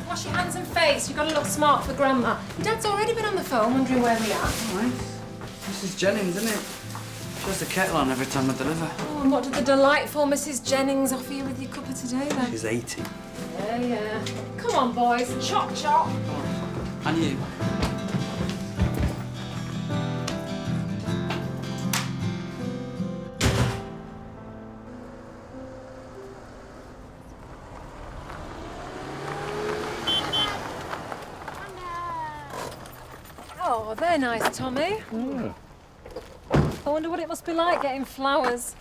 Wash your hands and face. You've got to look smart for Grandma. Your Dad's already been on the phone wondering where we are. All right. Mrs. Jennings, isn't it? She has the kettle on every time I deliver. Oh, and what did the delightful Mrs. Jennings offer you with your cuppa today, then? She's 80. Yeah. Come on, boys. Chop, chop. And you? Oh, they're nice, Tommy. I wonder what it must be like getting flowers.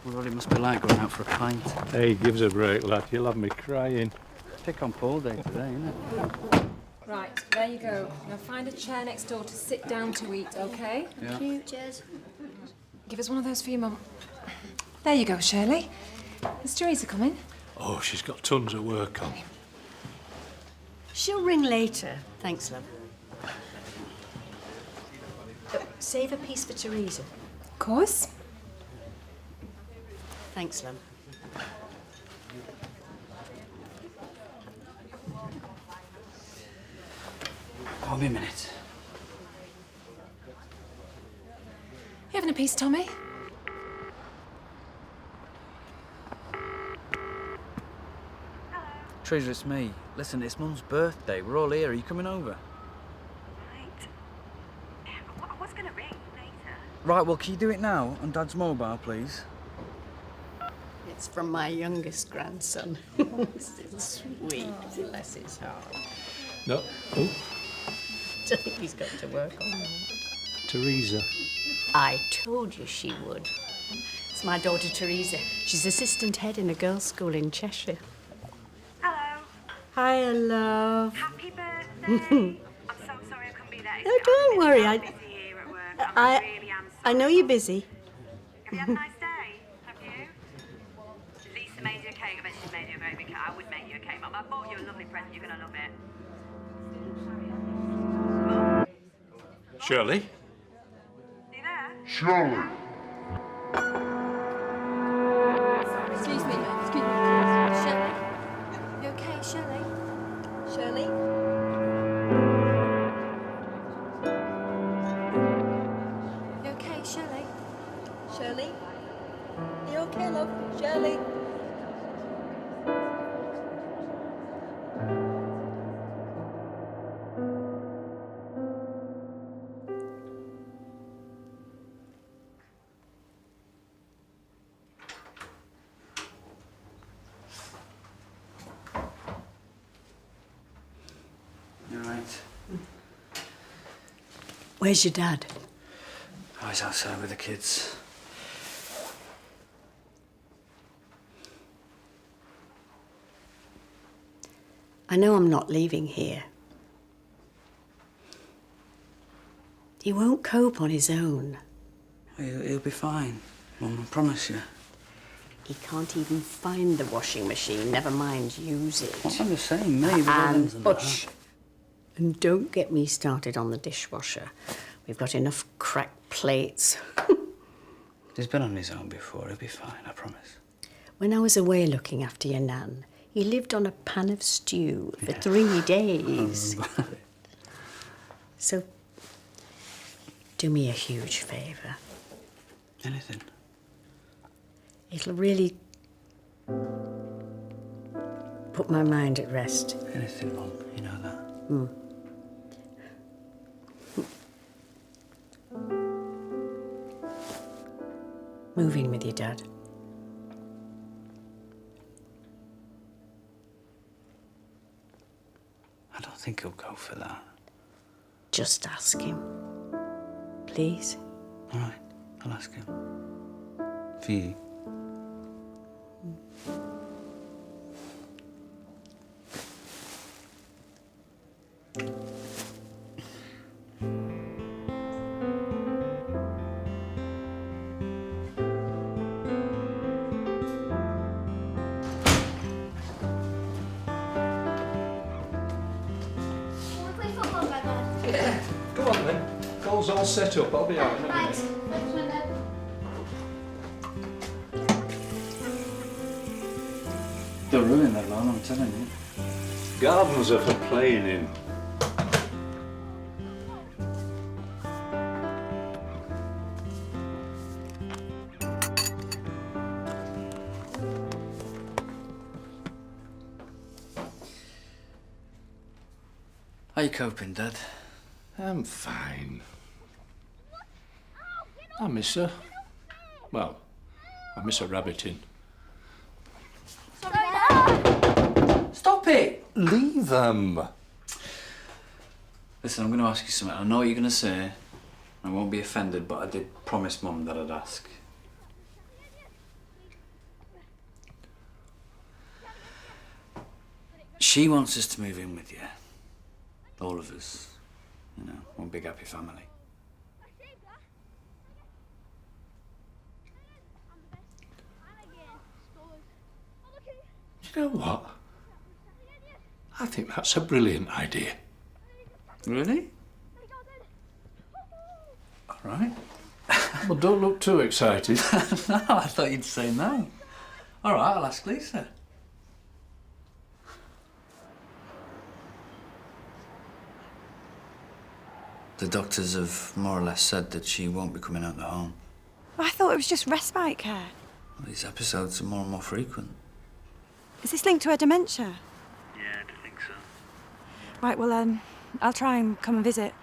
Well, what it must be like going out for a pint. Hey, give us a break, lad. You'll have me crying. Pick on Paul Day today, innit? Right, there you go. Now find a chair next door to sit down to eat, OK? Yeah. Cute, cheers. Give us one of those for your mum. There you go, Shirley. Is Teresa coming? Oh, she's got tons of work on. She'll ring later. Thanks, love. Save a piece for Teresa. Of course. Thanks, love. Hold me a minute. You having a piece, Tommy? Teresa, it's me. Listen, it's Mum's birthday. We're all here. Are you coming over? I was going to ring later. Right, well, can you do it now on Dad's mobile, please? It's from my youngest grandson. It's sweet. Bless his heart. No. Oh, I think he's got to work on that. Teresa. I told you she would. It's my daughter, Teresa. She's assistant head in a girls' school in Cheshire. Hello. Hi, love. Happy birthday. I'm so sorry I couldn't be there. No, don't worry. I'm busy here at work. I really am sorry. I know you're busy. Have you had a nice day? Have you? Lisa made you a cake. I bet she's made you a very big cake. I would make you a cake, Mum. I bought you a lovely present. You're going to love it. Shirley? Are you there? Excuse me. Shirley? You okay, Shirley? Shirley? You okay, Shirley? Shirley? You okay, love? Shirley? You're right. Where's your dad? I was outside with the kids. I know I'm not leaving here. He won't cope on his own. He'll be fine, Mum, I promise you. He can't even find the washing machine, never mind use it. What I'm just saying, maybe. And hush. And don't get me started on the dishwasher. We've got enough cracked plates. He's been on his own before. He'll be fine, I promise. When I was away looking after your nan, he lived on a pan of stew for 3 days. So, do me a huge favour. Anything? It'll really put my mind at rest. Anything, Mum. You know that. Move in with your dad. I don't think he'll go for that. Just ask him. Please. All right, I'll ask him. For you. Table's all set up. I'll be out in a minute. They'll ruin that lawn, I'm telling you. Gardens are for playing in. How you coping, Dad? I'm fine. I miss her. Well, I miss her rabbiting. Stop it! Leave them. Listen, I'm going to ask you something. I know what you're going to say. I won't be offended, but I did promise Mum that I'd ask. She wants us to move in with you. All of us. You know, one big happy family. You know what? I think that's a brilliant idea. Really? All right. Well, don't look too excited. No, I thought you'd say no. All right, I'll ask Lisa. The doctors have more or less said that she won't be coming out the home. I thought it was just respite care. Well, these episodes are more and more frequent. Is this linked to her dementia? Yeah, I think so. Right, well, I'll try and come and visit.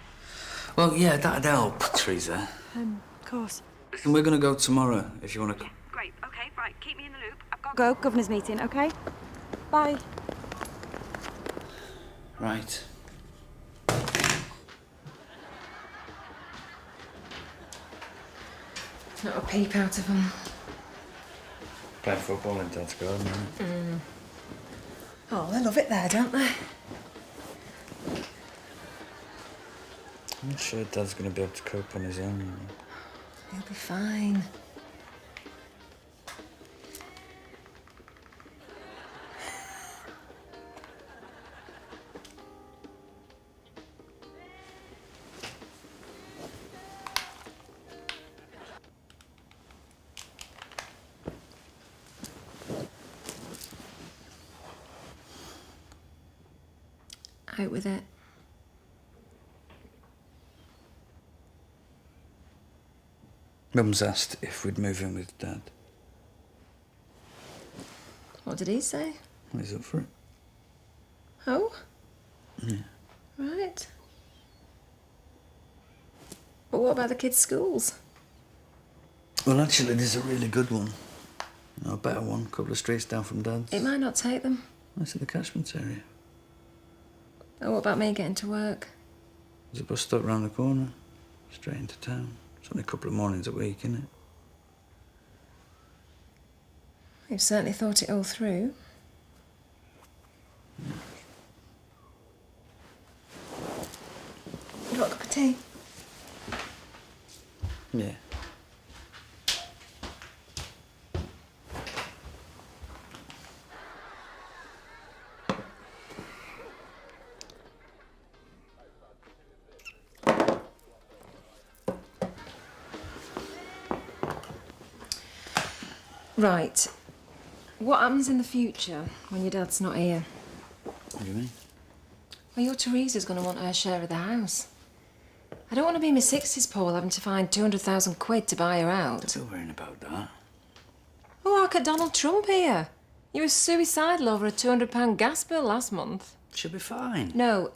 Well, yeah, that'd help, Teresa. Of course. Listen, we're going to go tomorrow, if you want to... Great, okay, right, keep me in the loop. I've got to go, governor's meeting, okay? Bye. Right. Not a peep out of them. Playing football in Dad's garden, isn't it? Oh, they love it there, don't they? I'm not sure Dad's going to be able to cope on his own. He'll be fine. Out with it. Mum's asked if we'd move in with Dad. What did he say? Well, he's up for it. Oh? Yeah. Right. But what about the kids' schools? Well, actually, there's a really good one. A better one, a couple of streets down from Dad's. It might not take them. That's in the catchment area. Oh, what about me getting to work? There's a bus stop round the corner, straight into town. It's only a couple of mornings a week, isn't it? You've certainly thought it all through. You got a cup of tea? Yeah. Right. What happens in the future when your dad's not here? What do you mean? Well, your Teresa's going to want her share of the house. I don't want to be in my 60s, Paul, having to find 200,000 quid to buy her out. Still worrying about that. Oh, look at Donald Trump here. You were suicidal over a £200 gas bill last month. She'll be fine. No,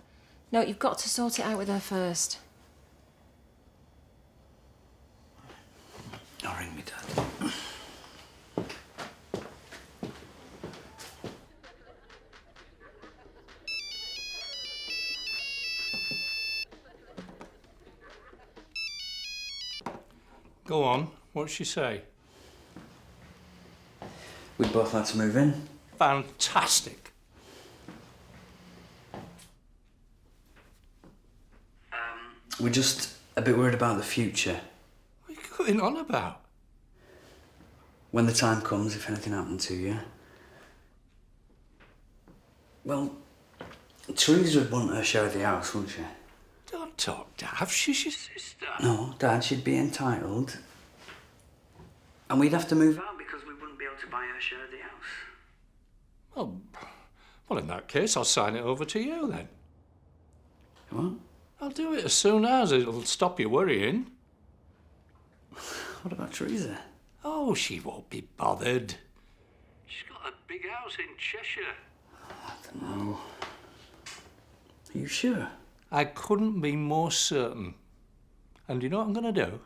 you've got to sort it out with her first. I'll ring me Dad. Go on. What'd she say? We'd both like to move in. Fantastic. We're just a bit worried about the future. What are you going on about? When the time comes, if anything happened to you. Well, Teresa would want her share of the house, wouldn't she? Don't talk daft. She's your sister. No, Dad, she'd be entitled. And we'd have to move out because we wouldn't be able to buy her share of the house. Well, in that case, I'll sign it over to you then. What? I'll do it as soon as it'll stop you worrying. What about Teresa? Oh, she won't be bothered. She's got a big house in Cheshire. I don't know. Are you sure? I couldn't be more certain. And you know what I'm going to do?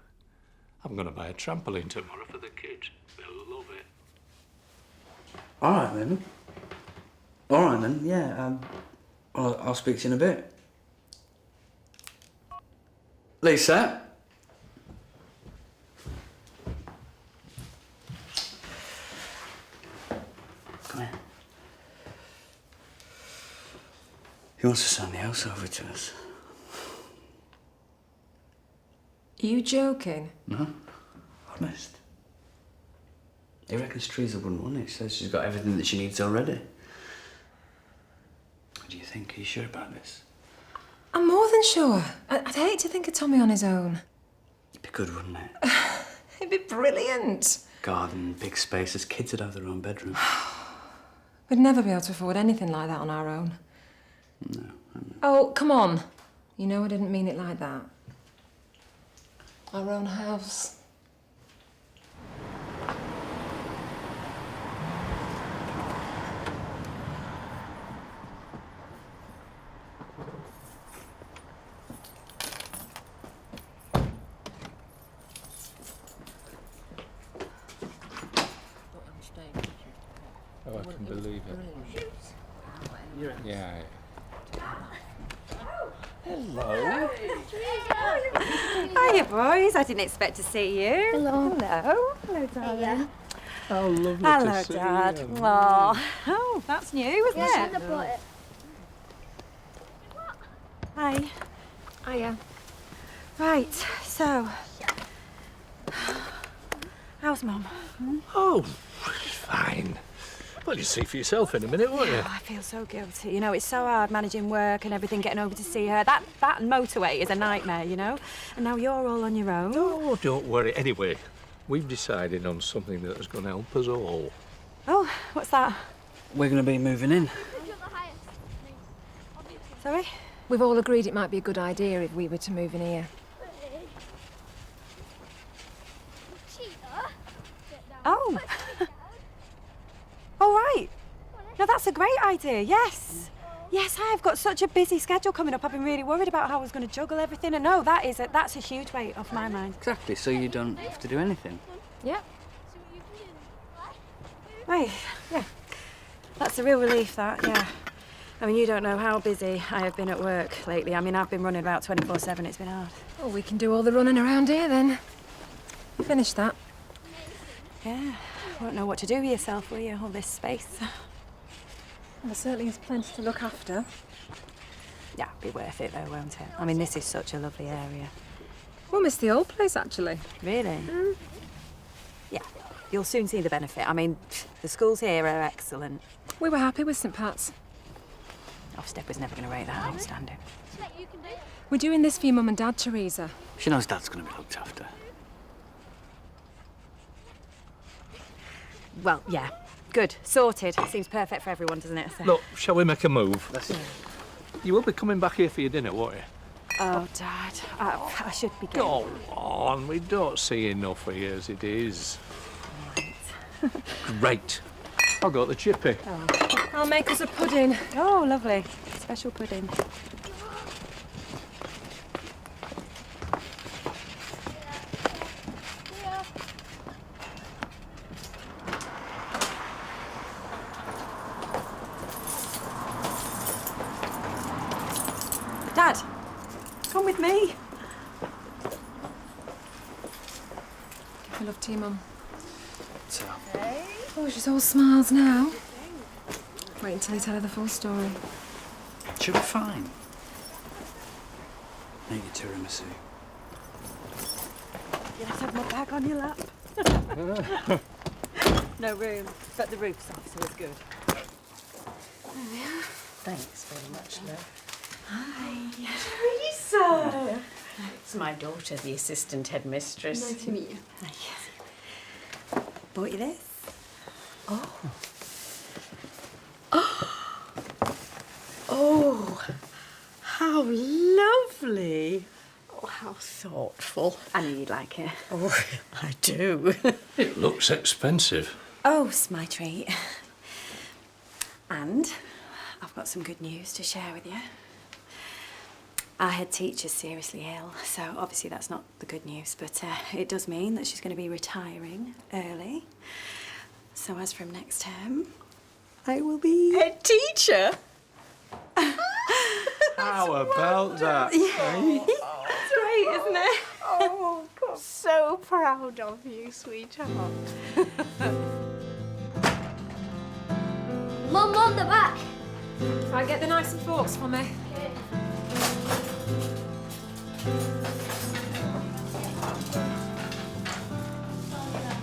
I'm going to buy a trampoline tomorrow for the kids. They'll love it. All right, then. All right, then, yeah. I'll speak to you in a bit. Lisa? Come here. He wants to sign the house over to us. Are you joking? No, honest. He reckons Teresa wouldn't want it. He says she's got everything that she needs already. What do you think? Are you sure about this? I'm more than sure. I'd hate to think of Tommy on his own. It'd be good, wouldn't it? It'd be brilliant. Garden, big spaces, kids would have their own bedroom. We'd never be able to afford anything like that on our own. No, I know. Oh, come on. You know I didn't mean it like that. Our own house. Oh, I can believe it. Yeah. Hello. Hiya, boys. I didn't expect to see you. Hello. Hello. Hello, darling. How lovely Hello, to see Dad. you. Oh, that's new, isn't it? Hi. Hiya. Right, so... How's Mum? Oh, fine. Well, you'll see for yourself in a minute, won't you? Oh, I feel so guilty. You know, it's so hard managing work and everything, getting over to see her. That motorway is a nightmare, you know? And now you're all on your own. Oh, don't worry. Anyway, we've decided on something that is going to help us all. Oh, what's that? We're going to be moving in. Sorry? We've all agreed it might be a good idea if we were to move in here. Oh. All right. No, that's a great idea, yes. Yes, I've got such a busy schedule coming up. I've been really worried about how I was going to juggle everything. And no, that's a huge weight off my mind. Exactly, so you don't have to do anything. Yeah. Right, yeah. That's a real relief, that, yeah. I mean, you don't know how busy I have been at work lately. I mean, I've been running about 24/7. It's been hard. Well, we can do all the running around here then. You finished that? Yeah. Won't know what to do with yourself, will you? All this space. There certainly is plenty to look after. Yeah, be worth it though, won't it? I mean, this is such a lovely area. We'll miss the old place, actually. Really? Yeah, you'll soon see the benefit. I mean, the schools here are excellent. We were happy with St Pat's. Ofsted was never going to rate that outstanding. We're doing this for your mum and dad, Teresa. She knows Dad's going to be looked after. Well, yeah. Good. Sorted. Seems perfect for everyone, doesn't it? So... Look, shall we make a move? That's it. You will be coming back here for your dinner, won't you? Oh, Dad. I should be getting... Go on, we don't see enough of you as it is. Great. I'll go to the chippy. I'll make us a pudding. Oh, lovely. Special pudding. Dad, come with me. Give my love to your mum. So, Oh, she's all smiles now. Wait until you tell her the full story. she'll be fine. Make your tiramisu. You have to have my bag on your lap. No room, but the roof's off, so it's good. Thanks very much, love. Hi. Teresa! Teresa! It's my daughter, the assistant headmistress. Nice to meet you. Bought you this. Oh, how lovely. Oh, how thoughtful. I knew you'd like it. Oh, I do. It looks expensive. Oh, it's my treat. And I've got some good news to share with you. Our head teacher's seriously ill, so obviously that's not the good news, but it does mean that she's going to be retiring early. So as from next term, I will be... Head teacher? How about that? That's great, isn't it? Oh, I'm so proud of you, sweetheart. Mum, they're back. Right, get the knives and forks for me.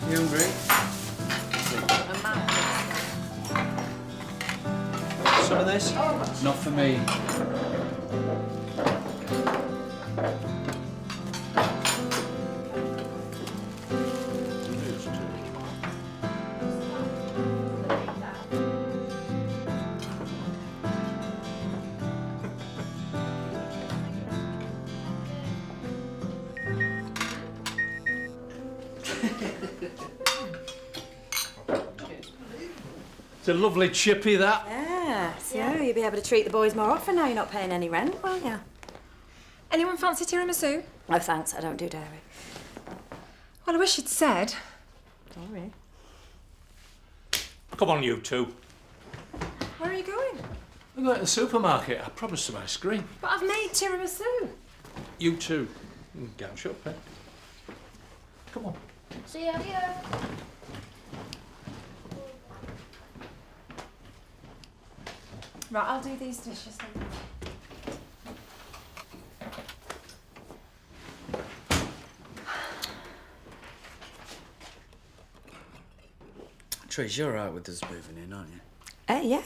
You hungry? Some of this? Not for me. It's a lovely chippy, that. Yeah, so you'll be able to treat the boys more often now you're not paying any rent, won't you? Anyone fancy tiramisu? Oh, thanks, I don't do dairy. Well, I wish you'd said. Sorry. Come on, you two. Where are you going? We're going to the supermarket. I promised some ice cream. But I've made tiramisu. You two. Get up, eh? Come on. See you later. Right, I'll do these dishes then. Trish, you're alright with us moving in, aren't you? Yeah.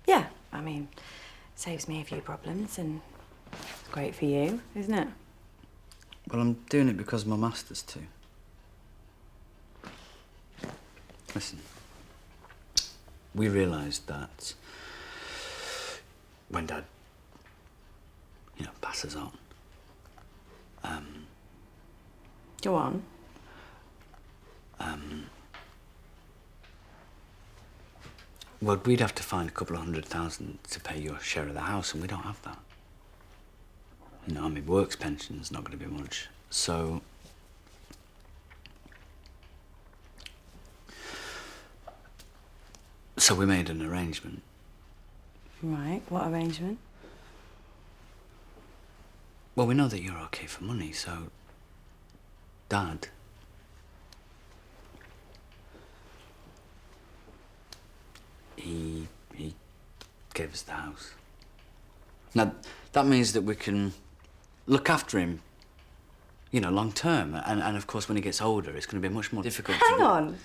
Yeah, I mean, saves me a few problems and it's great for you, isn't it? Well, I'm doing it because my master's to. Listen, we realised that when Dad, passes on, Go on. well, we'd have to find a couple of 100,000 to pay your share of the house, and we don't have that. Works pension's not going to be much, so... So we made an arrangement. Right, what arrangement? Well, we know that you're okay for money, so... Dad... He gave us the house. Now, that means that we can look after him, long term. And of course, when he gets older, it's going to be much more difficult Hang on.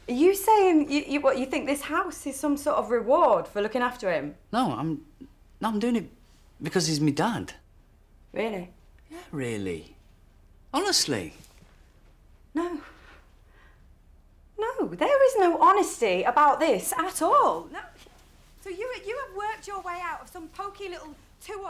Are you saying you think this house is some sort of reward for looking after him? No, I'm doing it because he's my dad. Really? Yeah, really. Honestly. No. No, there is no honesty about this at all. No. So you have worked your way out of some pokey little two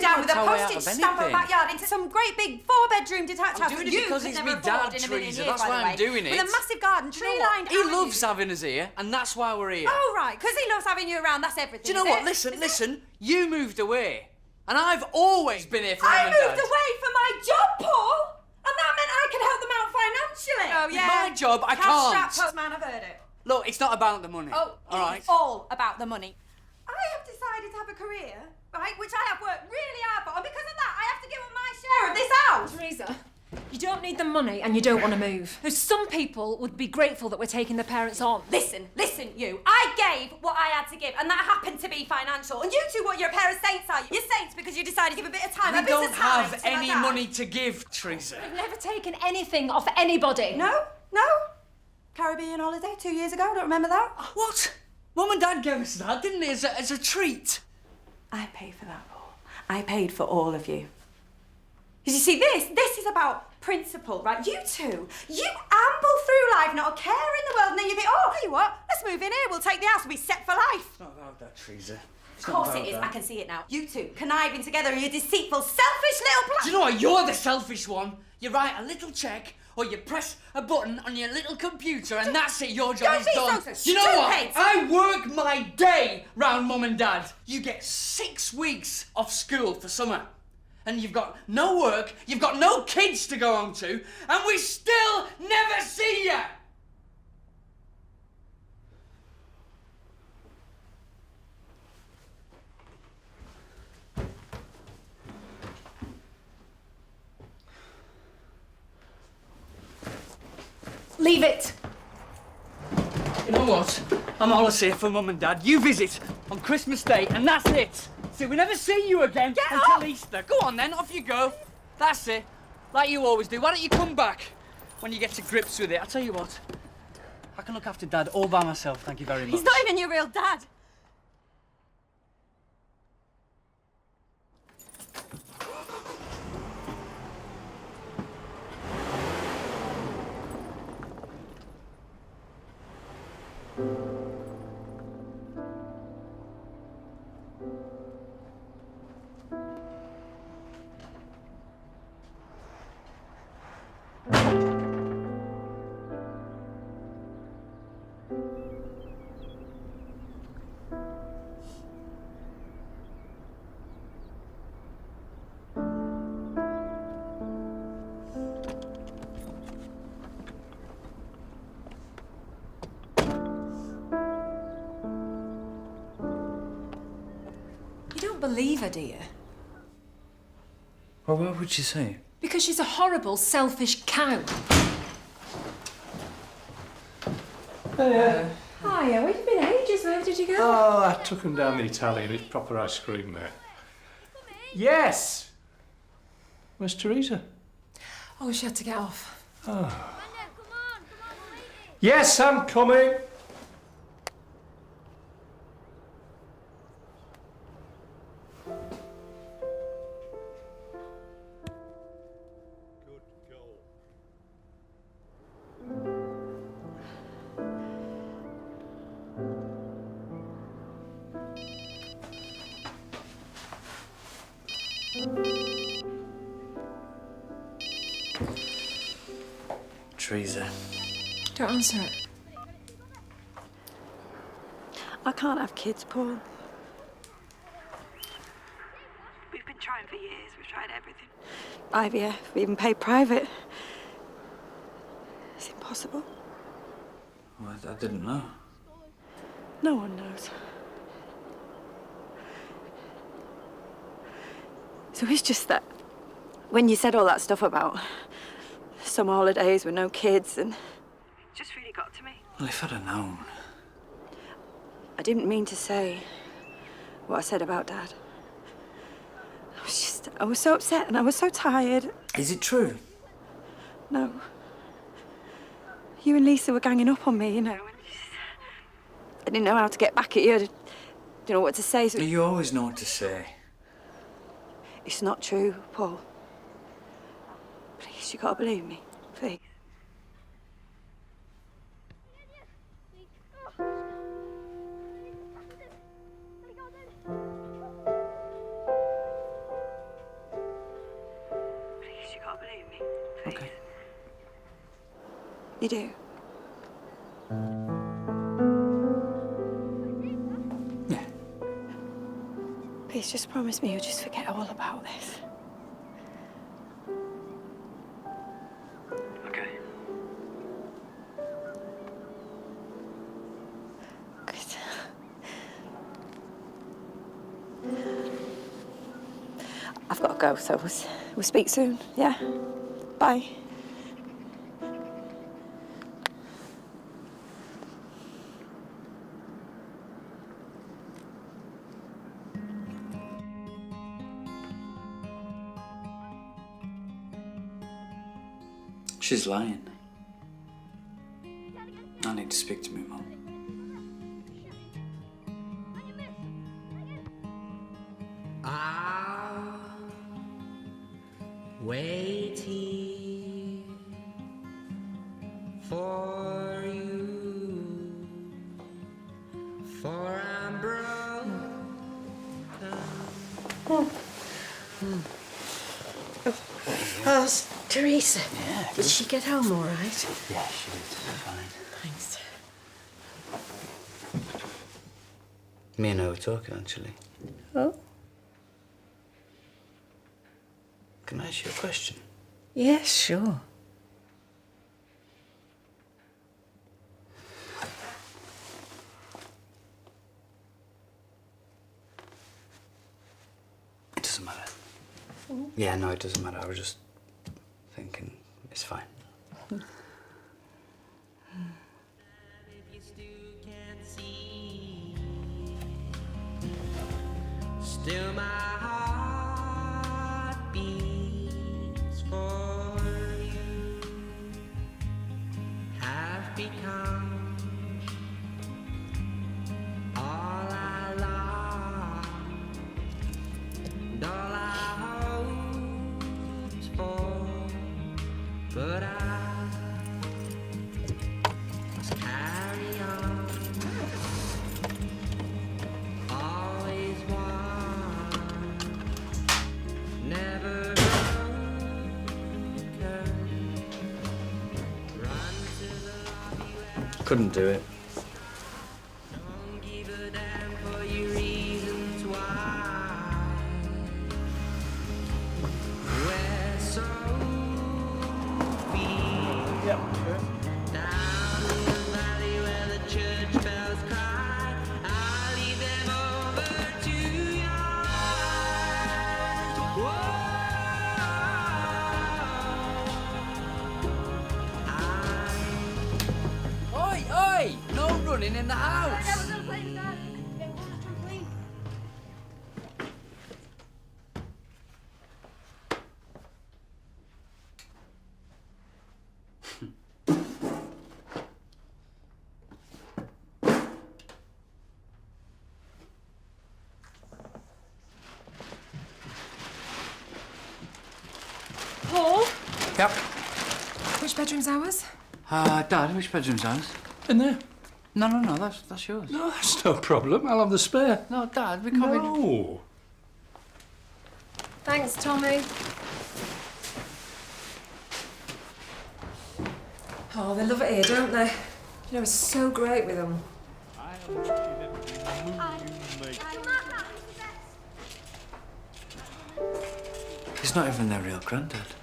down with a postage stamp on backyard into some great big 4-bedroom detached house. I'm doing it you because could he's never my dad, afford in a million Teresa. years, That's by why the I'm way. doing it. With a massive garden, tree-lined He avenue. loves having us here, and that's why we're here. Oh, right, because he loves having you around, that's everything. Do you know is what? it? Listen. You moved away, and I've always been here for I Mum and Dad. moved away for my job, Paul! And that meant I could help them out financially. Oh, With my job, I can't. Cash-strapped postman, I've heard it. Look, it's not about the money. Oh, all right. it's all about the money. I have decided to have a career, right, which I have worked really hard for, and because of that, I have to give up my share of this house. Teresa, you don't need the money and you don't want to move. There's some people would be grateful that we're taking their parents on. Listen, you. I gave what I had to give, and that happened to be financial. And you two, what your parents' saints are. You're saints because you decided to give a bit of time, We a bit of don't time have to my any dad. money to give, Teresa. I've never taken anything off anybody. No. Caribbean holiday 2 years ago, don't remember that? What? Mum and Dad gave us that, didn't they, as a treat? I paid for that, Paul. I paid for all of you. Because you see, this is about principle, right? You two, you amble through life, not a care in the world, and then you think, oh, tell you what, let's move in here, we'll take the house, we'll be set for life. It's not about that, Teresa. Of course it is, I can see it now. You two conniving together, you deceitful, selfish little Do you know what? You're the selfish one. You write a little cheque, or you press a button on your little computer, and that's it. Your job is done. So You know what? stupid. I work my day round Mum and Dad. You get 6 weeks off school for summer, and you've got no work, you've got no kids to go home to, and we still never see you. Leave it. You know what? I'm all safe for Mum and Dad. You visit on Christmas Day, and that's it. See, we never see you again until Easter. Go on then, off you go. That's it. Like you always do. Why don't you come back when you get to grips with it? I'll tell you what. I can look after Dad all by myself, thank you very much. He's not even your real dad. You don't believe her, do you? Well, why would you say? Because she's a horrible, selfish cow. Hiya. Hiya, where have you been ages? Where did you go? Oh, I took him down the Italian. It's proper ice cream there. Yes! Where's Teresa? Oh, she had to get off. Yes, I'm coming. Teresa. Don't answer it. I can't have kids, Paul. We've been trying for years. We've tried everything. IVF, we even paid private. It's impossible. Well, I didn't know. No one knows. So it's just that when you said all that stuff about summer holidays with no kids and... It just really got to me. Well, if I'd have known. I didn't mean to say what I said about Dad. I was so upset and I was so tired. Is it true? No. You and Lisa were ganging up on me, you know. And I didn't know how to get back at you. I didn't know what to say. So... You always know what to say. It's not true, Paul. Please, you gotta believe me. Please. Please, you gotta believe me. Please. Okay. You do? Yeah. Please, just promise me you'll just forget all about this. Okay. Good. I've got to go, so we'll speak soon, yeah? Bye. She's lying. I need to speak to my mum. waiting for you, for I'm broken. How's Teresa? Yeah, Did she get home all right? Yeah, she was fine. Thanks. Me and her were talking, actually. Oh? Can I ask you a question? Yes, sure. It doesn't matter. Yeah, no, it doesn't matter. I was just thinking it's fine. If you still can't see, still my heart beats for you. Have become all I lost, and all I hoped for, but I must carry on. Always one, never broken. Run to the lobby where Couldn't do it. don't give a damn for your reasons why. We're so feet down in the valley where the church bells cry. I'll leave them over to your eyes. Whoa. Oi, oi! No running in the house! Paul? Yep. Which bedroom's ours? Dad, which bedroom's ours? In there? No, that's yours. No, that's no problem. I'll have the spare. No, Dad, we can't be... No. Thanks, Tommy. Oh, they love it here, don't they? You know, it's so great with them. He's not even their real granddad.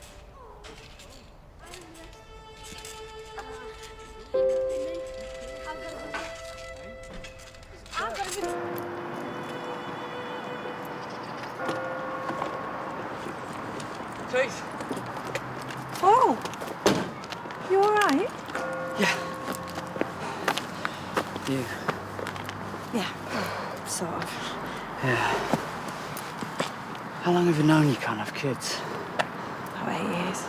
Faith. Paul, you all right? Yeah. You? Yeah, well, sort of. Yeah. How long have you known you can't have kids? About 8 years.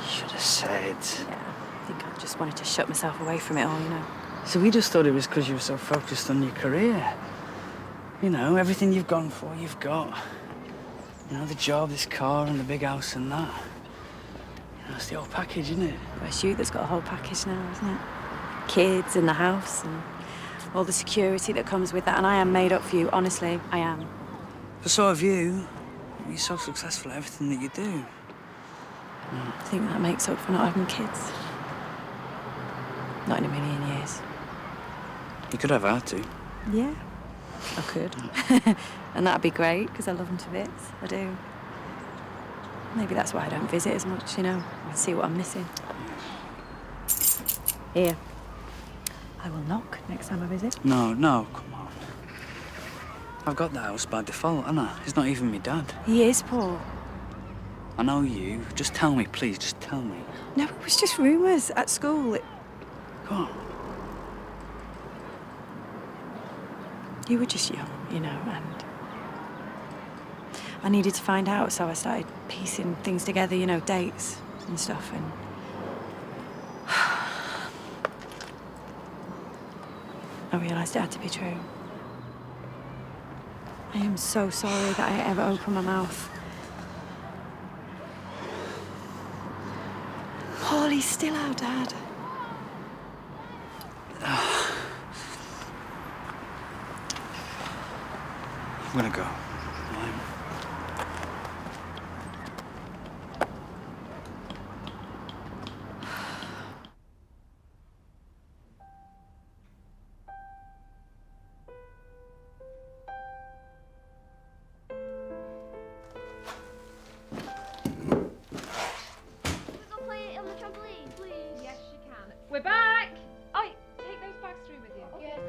You should have said. Yeah, I think I just wanted to shut myself away from it all, you know. So we just thought it was because you were so focused on your career. You know, everything you've gone for, you've got. You know, the job, this car, and the big house and that. You know, it's the whole package, isn't it? Well, it's you that's got a whole package now, isn't it? Kids and the house and all the security that comes with that. And I am made up for you, honestly, I am. But so have you. You're so successful at everything that you do. I think that makes up for not having kids. Not in a million years. You could have had to. Yeah, I could. And that'd be great, because I love them to bits. I do. Maybe that's why I don't visit as much, you know. I can see what I'm missing. Here. I will knock next time I visit. No, come on. I've got the house by default, haven't I? He's not even my dad. He is, Paul. I know you. Just tell me, please, just tell me. No, it was just rumours at school. Come on. You were just young, you know, and I needed to find out, so I started piecing things together, you know, dates and stuff, and I realised it had to be true. I am so sorry that I ever opened my mouth. he's still our dad. I'm gonna go. Go play it on the trampoline, please. Yes, you can. We're back! Oh, take those bags through with you. Yeah.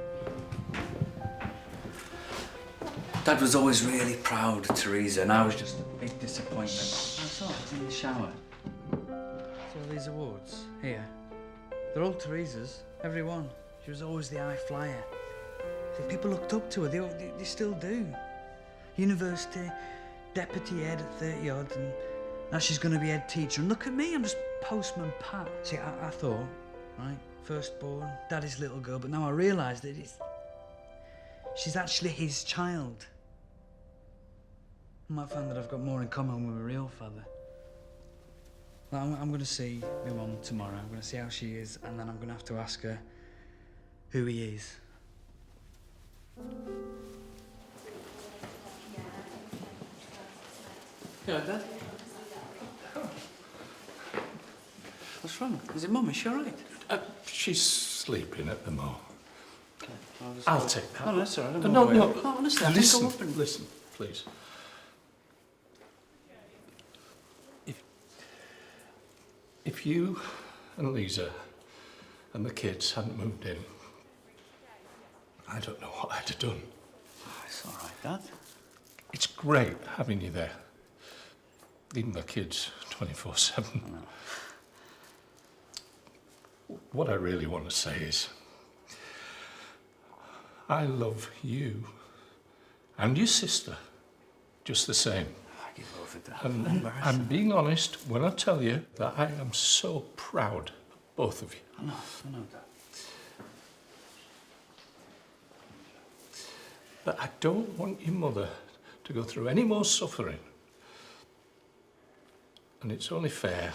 Dad was always really proud of Teresa, and I was just a big disappointment. I saw it in the shower. See all these awards here? They're all Teresa's, every one. She was always the high flyer. I think people looked up to her. They still do. University, deputy head at 30 odd, and now she's going to be head teacher. And look at me, I'm just postman Pat. See, I thought, right, firstborn, daddy's little girl, but now I realise that she's actually his child. I might find that I've got more in common with my real father. Well, I'm going to see my mum tomorrow. I'm going to see how she is, and then I'm going to have to ask her who he is. Yeah, Dad. What's wrong? Is it Mum? Is she all right? She's sleeping at the moment. Okay, I'll take that. No, that's all right. No, No, honestly, I think listen, I'll up and... listen, please. If you and Lisa and the kids hadn't moved in, I don't know what I'd have done. It's all right, Dad. It's great having you there. Leaving the kids 24/7. What I really want to say is, I love you and your sister just the same. I give over, Dad. And I'm being honest when I tell you that I am so proud of both of you. I know, Dad. But I don't want your mother to go through any more suffering. And it's only fair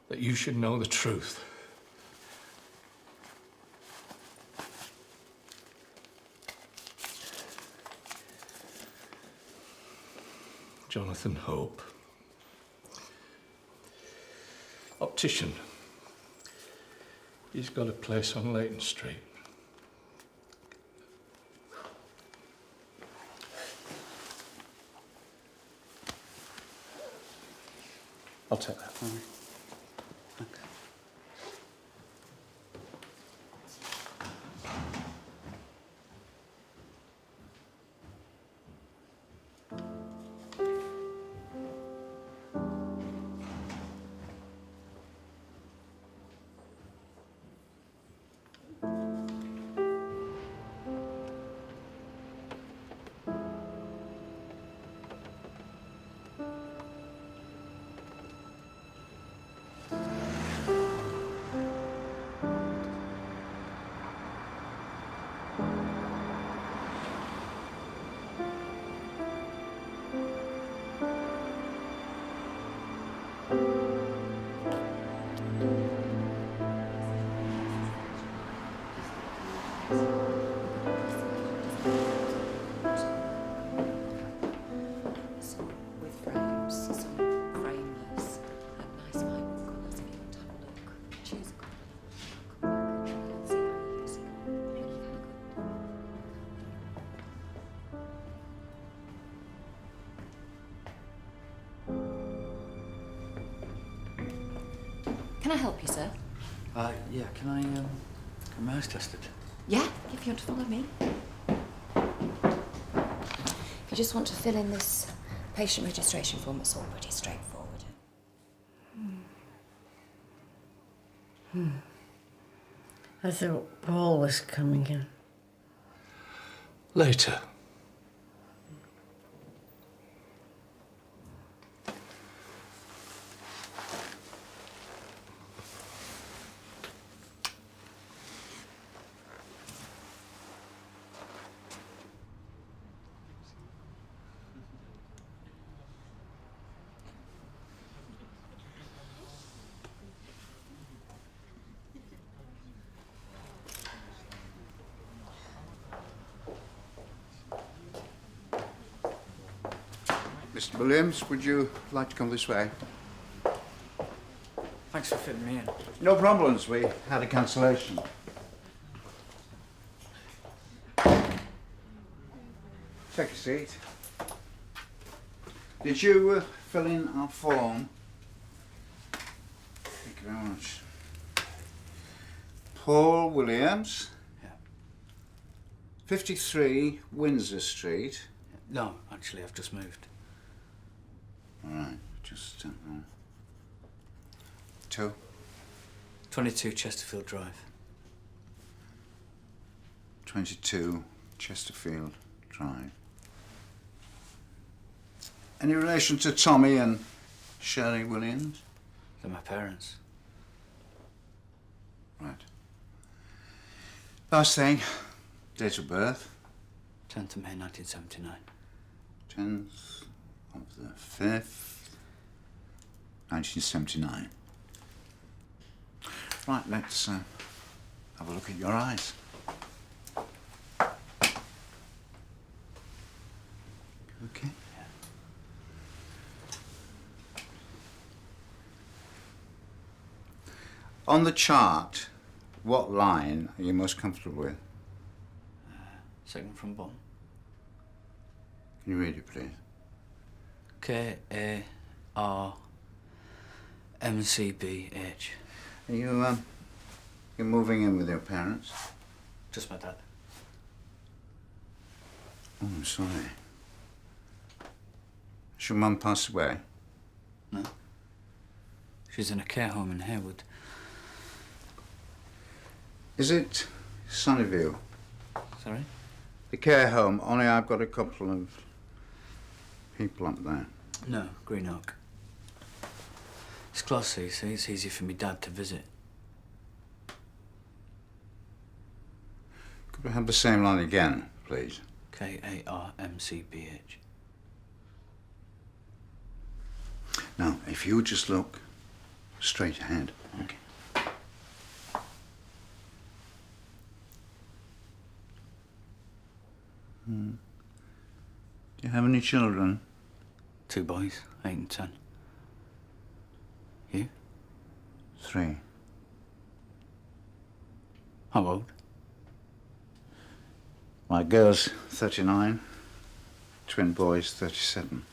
that you should know the truth. Jonathan Hope, optician. He's got a place on Leighton Street. I'll take that. All right. Thanks. Some with frames, some frameless, and nice vibrant colours if you want to have a look. Choose a colour, come back and see how you use it. When you've had a good. Can I help you, sir? Yeah, can I, get my eyes tested? Yeah, if you want to follow me. If you just want to fill in this patient registration form, it's all pretty straightforward. I thought Paul was coming in. Later. Mr. Williams, would you like to come this way? Thanks for fitting me in. No problems. We had a cancellation. Take a seat. Did you fill in our form? Thank you very much. Paul Williams. Yeah. 53 Windsor Street. No, actually, I've just moved. All right, just... 2. 22 Chesterfield Drive. 22 Chesterfield Drive. Any relation to Tommy and Shirley Williams? They're my parents. Right. Last thing, date of birth? 10th of May 1979. 10th of the 5th, 1979. Right, let's have a look at your eyes. Okay. On the chart, what line are you most comfortable with? Second from bottom. Can you read it, please? K-A-R-M-C-B-H. Are you, you're moving in with your parents? Just my dad. Oh, I'm sorry. Has your mum passed away? No. She's in a care home in Harewood. Is it Sunnyview? Sorry? The care home, only I've got a couple of people up there. No, Green Oak. It's closer, you see. It's easy for me dad to visit. Could we have the same line again, please? K-A-R-M-C-B-H. Now, if you just look straight ahead. Okay. Do you have any children? 2 boys, 8 and 10. You? 3. How old? My girl's 39, twin boys 37.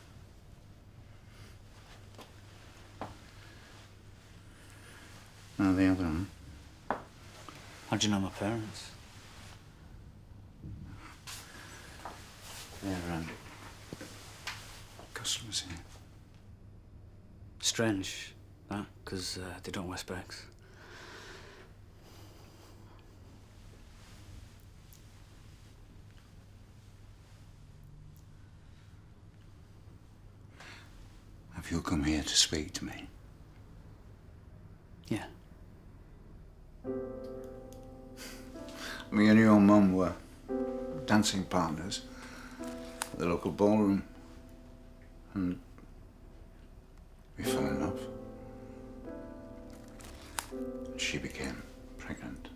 Now the other one. How'd you know my parents? They're customers here. Strange, that, because they don't wear specs. Have you come here to speak to me? Yeah. Me and your mum were dancing partners at the local ballroom, and we fell in love. She became pregnant.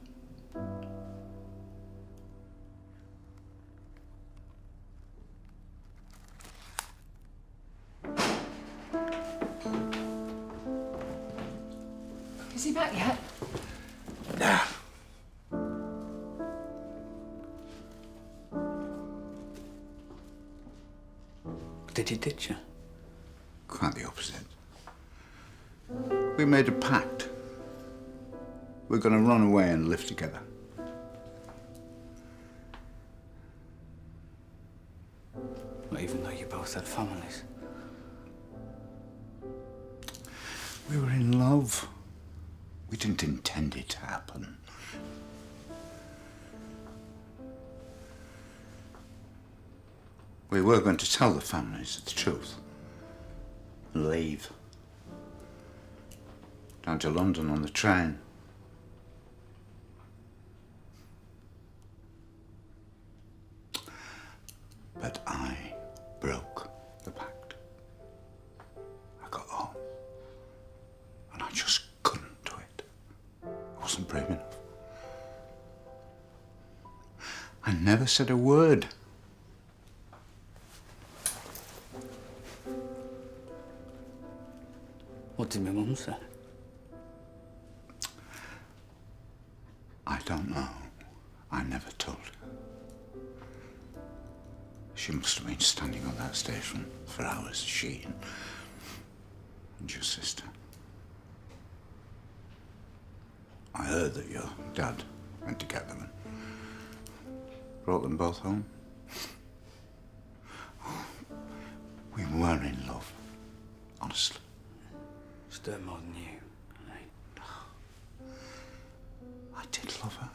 Is he back yet? No. Did he ditch you? Quite the opposite. We made a pact. We're going to run away and live together. Well, even though you both had families. We were in love. We didn't intend it to happen. We were going to tell the families the truth and leave. Down to London on the train. But I broke the pact. I got home. And I just couldn't do it. I wasn't brave enough. I never said a word. What did my mum say? I don't know. I never told her. She must have been standing on that station for hours, she and your sister. I heard that your dad went to get them and brought them both home. We were in love, honestly. Still more than you. I did love her.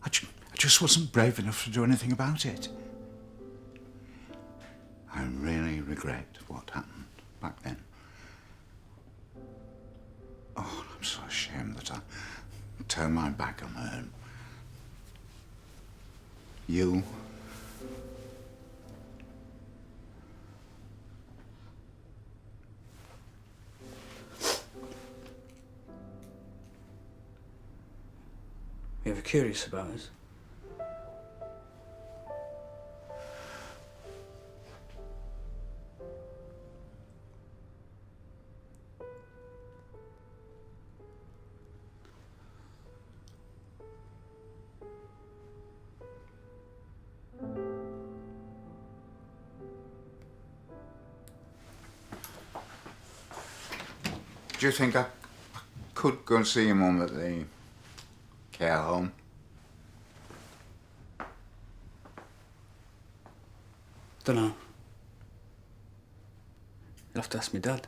I just wasn't brave enough to do anything about it. I really regret what happened back then. Oh, I'm so ashamed that I turned my back on her. You. You ever curious about us? Do you think I could go and see your mum at the care home? Dunno. You'll have to ask me dad.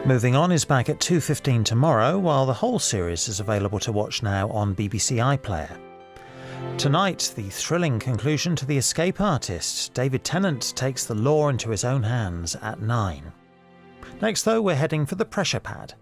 Moving On is back at 2:15 tomorrow, while the whole series is available to watch now on BBC iPlayer. Tonight, the thrilling conclusion to The Escape Artist. David Tennant takes the law into his own hands at 9. Next, though, we're heading for the Pressure Pad.